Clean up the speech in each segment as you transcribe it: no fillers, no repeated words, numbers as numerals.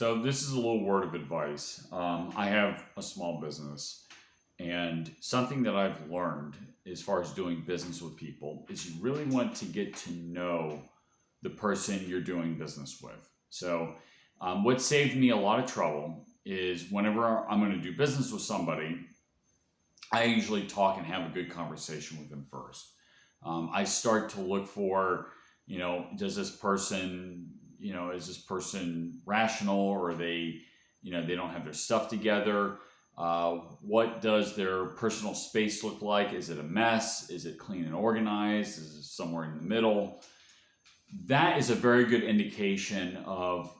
So this is a little word of advice. I have a small business, and something that I've learned as far as doing business with people is you really want to get to know the person you're doing business with. So, what saved me a lot of trouble is whenever I'm going to do business with somebody, I usually talk and have a good conversation with them first. I start to look for, does this person, is this person rational, or are they, they don't have their stuff together? What does their personal space look like? Is it a mess? Is it clean and organized? Is it somewhere in the middle? That is a very good indication of,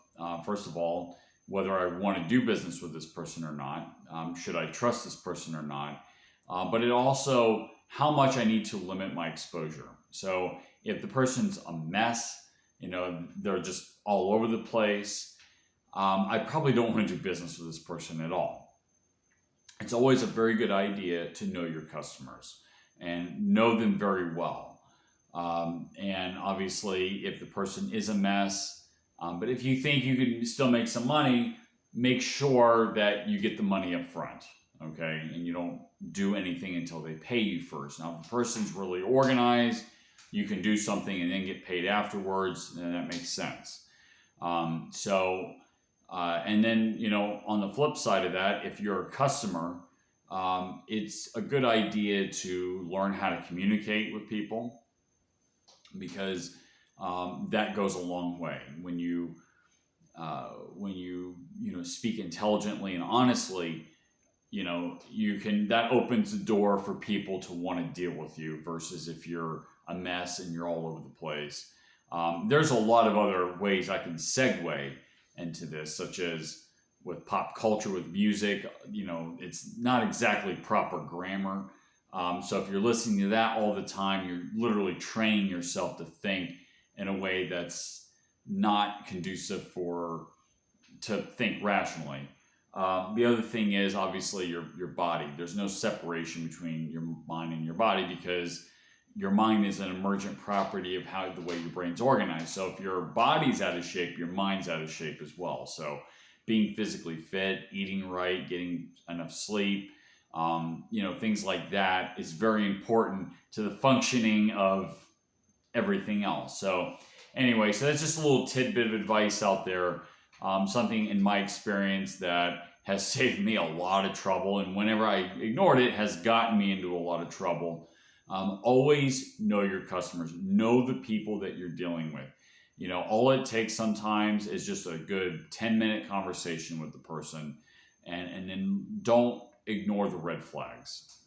first of all, whether I want to do business with this person or not. Should I trust this person or not? But it also how much I need to limit my exposure. So if the person's a mess, they're just all over the place, I probably don't want to do business with this person at all. It's always a very good idea to know your customers and know them very well. And obviously, if the person is a mess, but if you think you can still make some money, make sure that you get the money up front, okay? And you don't do anything until they pay you first. Now, if the person's really organized, you can do something and then get paid afterwards, and that makes sense. And then, on the flip side of that, if you're a customer, it's a good idea to learn how to communicate with people, because that goes a long way. When you speak intelligently and honestly, that opens the door for people to want to deal with you, versus if you're a mess and you're all over the place. There's a lot of other ways I can segue into this, such as with pop culture, with music. It's not exactly proper grammar. So if you're listening to that all the time, you're literally training yourself to think in a way that's not conducive to think rationally. The other thing is obviously your body. There's no separation between your mind and your body, because your mind is an emergent property of how the way your brain's organized. So if your body's out of shape, your mind's out of shape as well. So being physically fit, eating right, getting enough sleep, things like that is very important to the functioning of everything else. So anyway, so that's just a little tidbit of advice out there. Something in my experience that has saved me a lot of trouble, and whenever I ignored it, has gotten me into a lot of trouble. Always know your customers, know the people that you're dealing with. All it takes sometimes is just a good 10-minute conversation with the person, and then don't ignore the red flags.